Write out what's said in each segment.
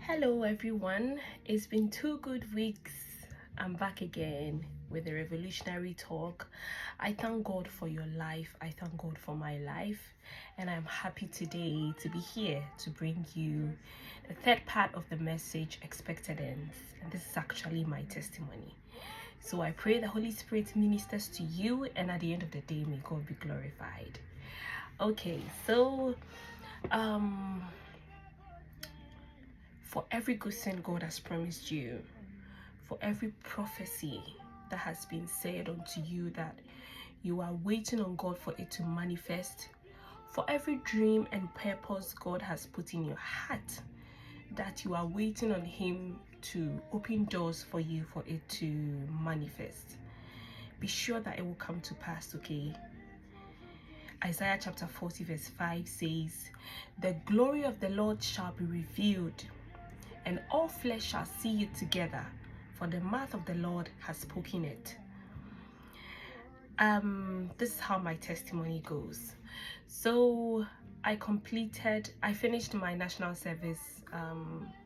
Hello everyone, it's been 2 good weeks. I'm back again with a revolutionary talk. I thank God for your life. I thank God for my life, and I'm happy today to be here to bring you the third part of the message, expected ends. And this is actually my testimony. So I pray the Holy Spirit ministers to you, and at the end of the day, may God be glorified. Okay, so for every good thing God has promised you, for every prophecy that has been said unto you that you are waiting on God for it to manifest, for every dream and purpose God has put in your heart that you are waiting on Him to open doors for you for it to manifest, be sure that it will come to pass, okay? Isaiah chapter 40 verse 5 says, "The glory of the Lord shall be revealed, and all flesh shall see it together, for the mouth of the Lord has spoken it." This is how my testimony goes. So I finished my national service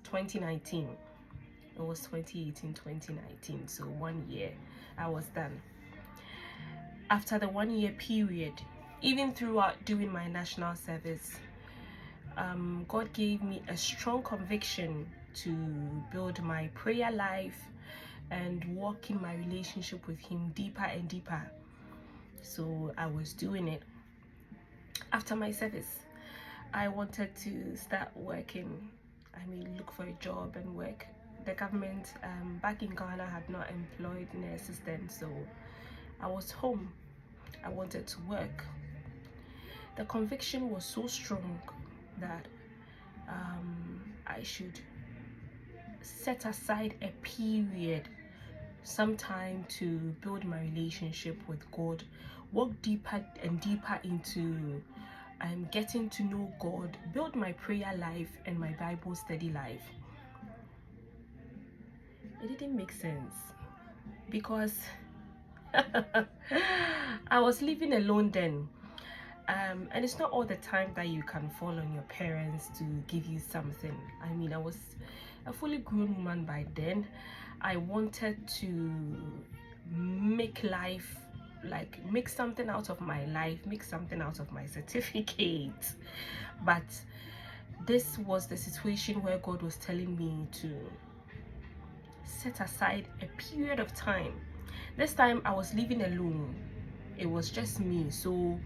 2019. It was 2018, 2019, so 1 year I was done. After the 1 year period, even throughout doing my national service, God gave me a strong conviction to build my prayer life and walk in my relationship with Him deeper and deeper. So I was doing it. After my service, I wanted to start working. Look for a job and work. The government back in Ghana had not employed nurses then, so I was home. I wanted to work. The conviction was so strong that I should set aside a period, some time, to build my relationship with God, walk deeper and deeper into getting to know God, build my prayer life and my Bible study life. It didn't make sense because I was living alone then. And it's not all the time that you can fall on your parents to give you something. I was a fully grown woman by then. I wanted to make life, like make something out of my life, make something out of my certificate. But this was the situation where God was telling me to set aside a period of time. This time I was living alone. It was just me. So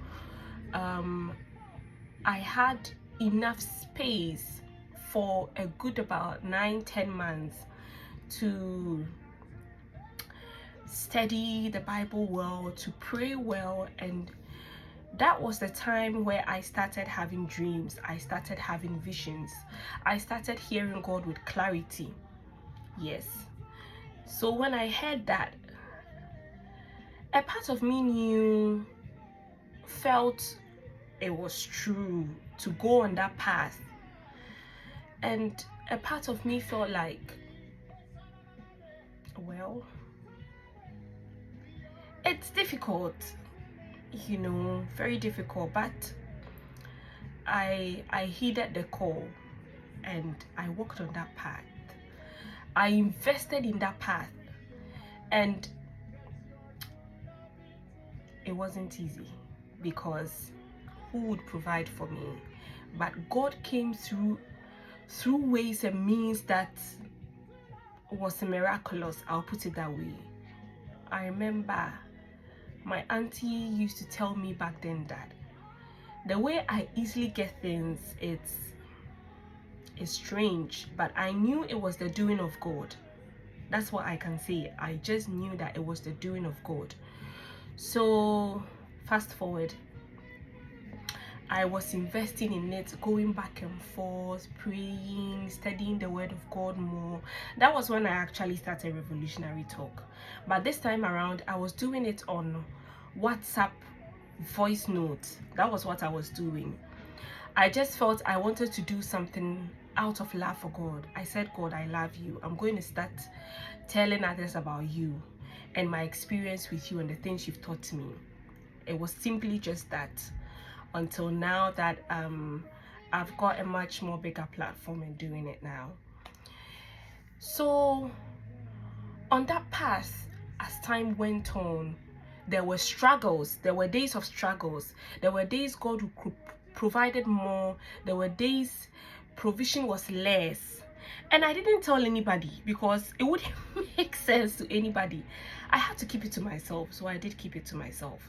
I had enough space for a good about 9-10 months to study the Bible well, to pray well, and that was the time where I started having dreams. I started having visions. I started hearing God with clarity. Yes. So when I heard that, a part of me felt it was true to go on that path, and a part of me felt like, well, it's difficult, very difficult, but I heeded the call and I walked on that path. I invested in that path, and it wasn't easy because who would provide for me? But God came through ways and means that was miraculous. I'll put it that way. I remember my auntie used to tell me back then that the way I easily get things, it's strange, but I knew it was the doing of God. That's what I can say. I just knew that it was the doing of God. So fast forward, I was investing in it, going back and forth, praying, studying the word of God more. That was when I actually started Revolutionary Talk. But this time around, I was doing it on WhatsApp voice notes. That was what I was doing. I just felt I wanted to do something out of love for God. I said, God, I love you. I'm going to start telling others about you and my experience with you and the things you've taught me. It was simply just that, until now that I've got a much more bigger platform and doing it now. So on that path, as time went on, there were struggles. There were days of struggles. There were days God provided more. There were days provision was less. And I didn't tell anybody because it wouldn't make sense to anybody. I had to keep it to myself. So I did keep it to myself.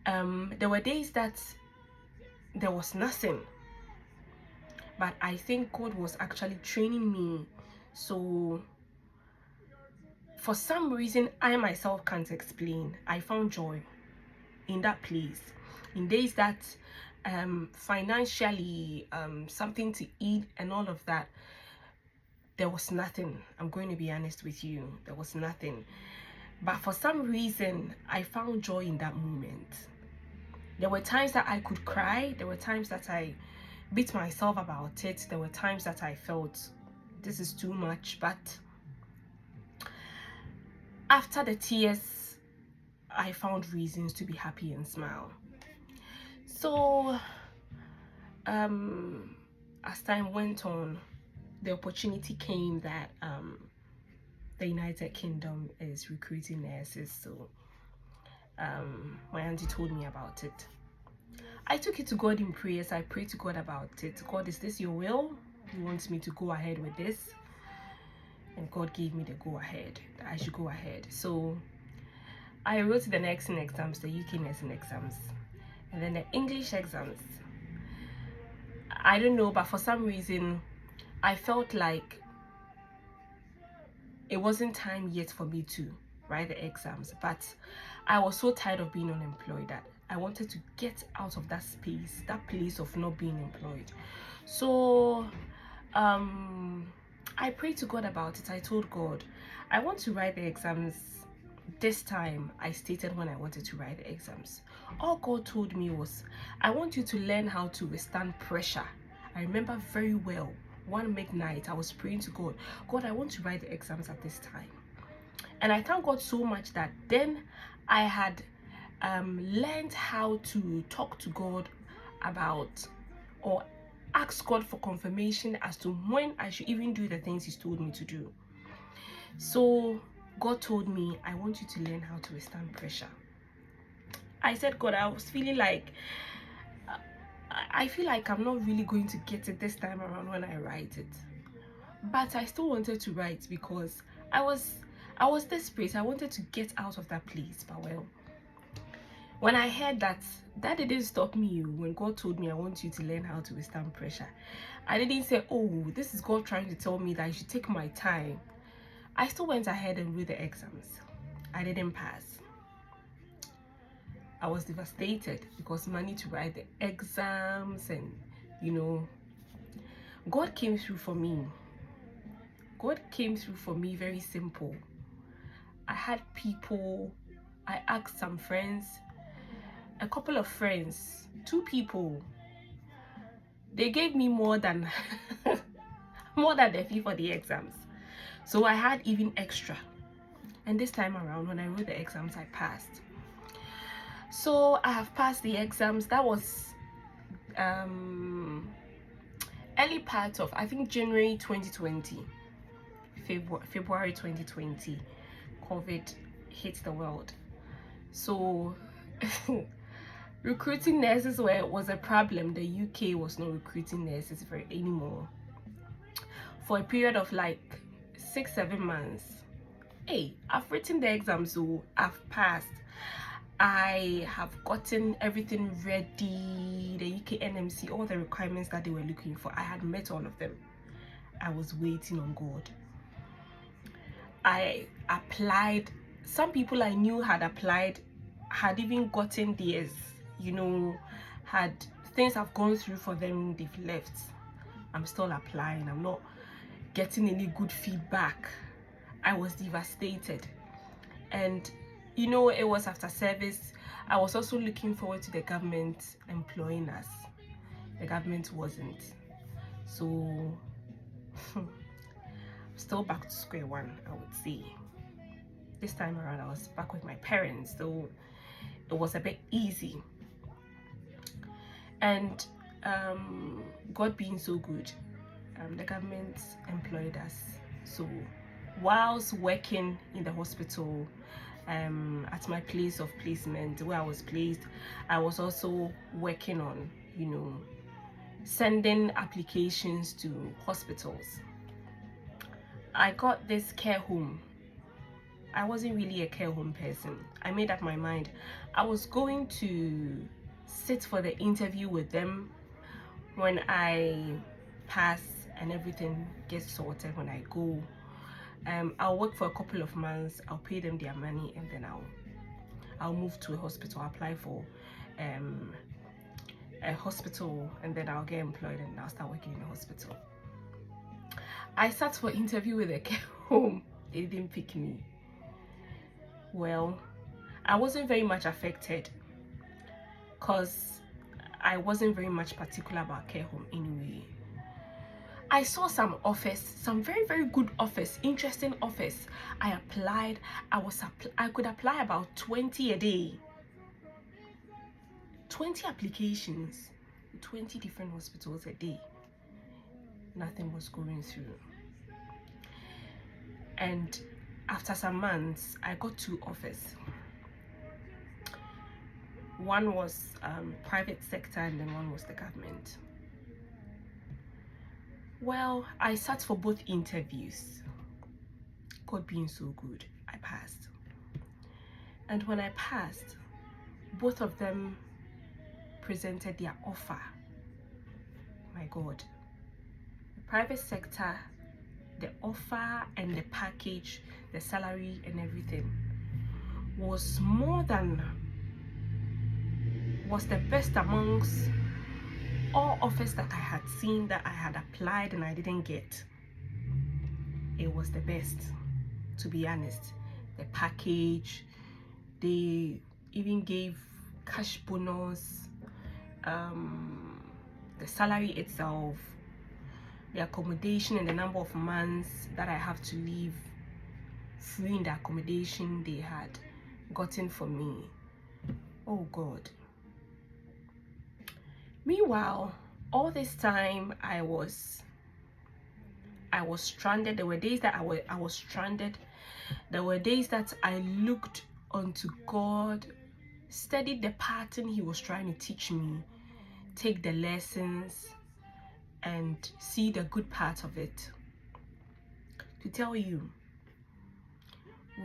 There were days that there was nothing. But I think God was actually training me. So for some reason I myself can't explain, I found joy in that place. In days that financially, something to eat and all of that, there was nothing. I'm going to be honest with you, there was nothing. But for some reason I found joy in that moment. There were times that I could cry. There were times that I beat myself about it. There were times that I felt this is too much. But after the tears, I found reasons to be happy and smile. So as time went on, the opportunity came that the United Kingdom is recruiting nurses. So my auntie told me about it. I took it to God in prayers. I prayed to God about it. God, is this your will? You want me to go ahead with this? And God gave me the go ahead, that I should go ahead. So I wrote the nursing exams, the UK nursing exams, and then the English exams. I don't know, but for some reason I felt like it wasn't time yet for me to write the exams. But I was so tired of being unemployed that I wanted to get out of that space, that place of not being employed. So I prayed to God about it. I told God, I want to write the exams. This time I stated when I wanted to write the exams. All God told me was, I want you to learn how to withstand pressure. I remember very well, one midnight I was praying to God, God, I want to write the exams at this time. And I thank God so much that then I had learned how to talk to God about, or ask God for confirmation as to when I should even do the things He's told me to do. So God told me, I want you to learn how to withstand pressure. I said, God, I was feeling like, I feel like I'm not really going to get it this time around when I write it. But I still wanted to write because I was desperate. I wanted to get out of that place. But well, when I heard that didn't stop me. When God told me, I want you to learn how to withstand pressure, I didn't say, oh, this is God trying to tell me that I should take my time. I still went ahead and wrote the exams. I didn't pass. I was devastated because money to write the exams, and God came through for me. God came through for me very simple. I had people, I asked some friends, a couple of friends, 2 people. They gave me more than more than the fee for the exams. So I had even extra. And this time around, when I wrote the exams, I passed. So I have passed the exams. That was early part of, I think, January 2020, February 2020, COVID hit the world. So recruiting nurses was a problem. The UK was not recruiting nurses anymore for a period of like 6-7 months. Hey, I've written the exams, so I've passed. I have gotten everything ready, the UK NMC, all the requirements that they were looking for. I had met all of them. I was waiting on God. I applied. Some people I knew had applied, had even gotten theirs, had things I've gone through for them, they've left. I'm still applying. I'm not getting any good feedback. I was devastated. And it was after service. I was also looking forward to the government employing us. The government wasn't. So still back to square one, I would say. This time around I was back with my parents, so it was a bit easy. And God being so good, the government employed us. So whilst working in the hospital, at my place of placement where I was placed, I was also working on, sending applications to hospitals. I got this care home. I wasn't really a care home person. I made up my mind. I was going to sit for the interview with them. When I pass and everything gets sorted, when I go, I'll work for a couple of months. I'll pay them their money, and then I'll move to a hospital. I'll apply for a hospital, and then I'll get employed, and I'll start working in a hospital. I sat for interview with a care home. They didn't pick me. Well, I wasn't very much affected because I wasn't very much particular about care home anyway. I saw some offers, some very, very good offers, interesting offers. I applied. I could apply about 20 a day. 20 applications, 20 different hospitals a day. Nothing was going through. And after some months, I got 2 offers. One was private sector, and then one was the government. Well, I sat for both interviews. God being so good, I passed. And when I passed, both of them presented their offer. My God. The private sector, the offer and the package, the salary and everything was the best amongst all offers that I had seen, that I had applied and I didn't get. It was the best, to be honest. The package, they even gave cash bonus, the salary itself, the accommodation and the number of months that I have to live free in the accommodation they had gotten for me. Oh God. Meanwhile, all this time I was stranded. There were days that I was stranded. There were days that I looked unto God, studied the pattern He was trying to teach me, take the lessons and see the good part of it. To tell you,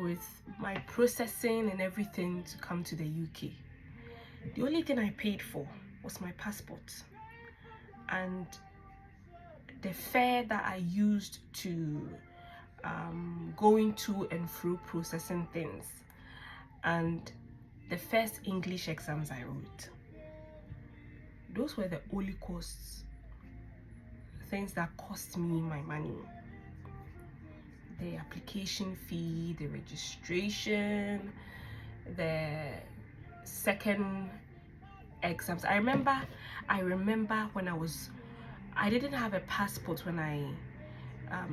with my processing and everything to come to the UK, the only thing I paid for was my passport and the fare that I used to going to and through processing things, and the first English exams I wrote. Those were the only costs, things that cost me my money. The application fee, the registration, the second exams. I remember when I didn't have a passport when I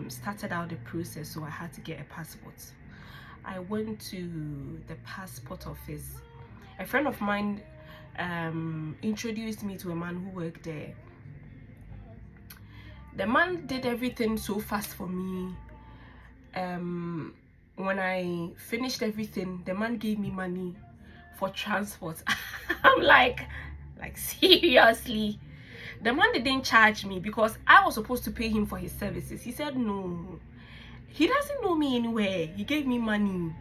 started out the process, so I had to get a passport. I went to the passport office. A friend of mine introduced me to a man who worked there. The man did everything so fast for me. When I finished everything, the man gave me money for transport. I'm like seriously? The man didn't charge me because I was supposed to pay him for his services. He said no, he doesn't know me anywhere. He gave me money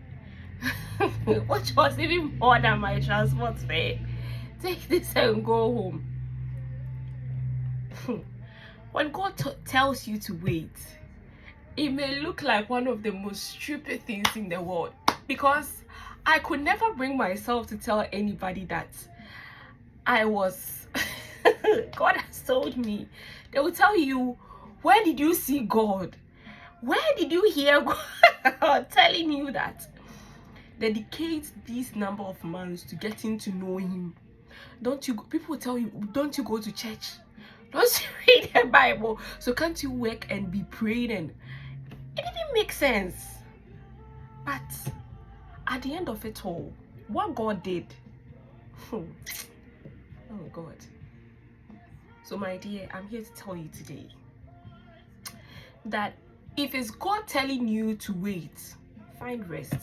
which was even more than my transport fare. Take this and go home. When God tells you to wait, it may look like one of the most stupid things in the world, because I could never bring myself to tell anybody that I was God has told me. They will tell you, where did you see God? Where did you hear God telling you that? Dedicate this number of months to getting to know Him. People tell you, don't you go to church? Don't you read the Bible? So can't you work and be praying? And it didn't make sense. But at the end of it all, what God did, oh God. So my dear, I'm here to tell you today that If it's God telling you to wait, find rest.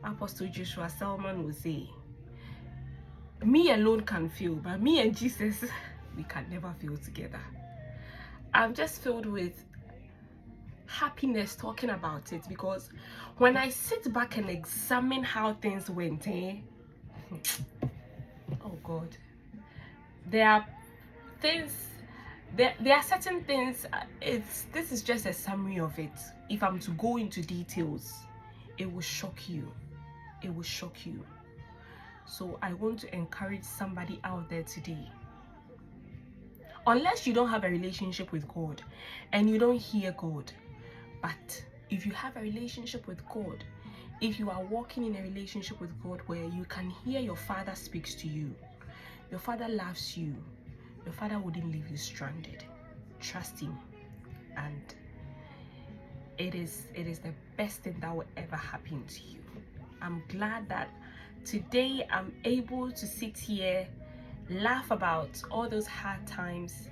Apostle Joshua Selman will say, me alone can fail, but me and Jesus, we can never fail together. I'm just filled with happiness talking about it, because when I sit back and examine how things went, oh God, there are things, there are certain things, this is just a summary of it. If I'm to go into details, it will shock you. It will shock you. So I want to encourage somebody out there today. Unless you don't have a relationship with God and you don't hear God, but if you have a relationship with God, if you are walking in a relationship with God where you can hear your Father speaks to you, your Father loves you, your Father wouldn't leave you stranded. Trust Him, and it is the best thing that will ever happen to you. I'm glad that today I'm able to sit here, laugh about all those hard times,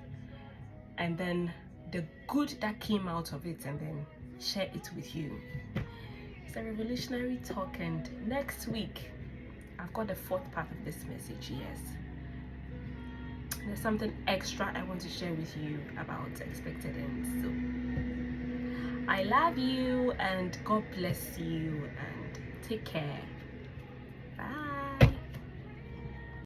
and then the good that came out of it, and then share it with you. It's a revolutionary talk, and next week I've got the fourth part of this message. Yes, there's something extra I want to share with you about expected ends. So I love you, and God bless you, and take care.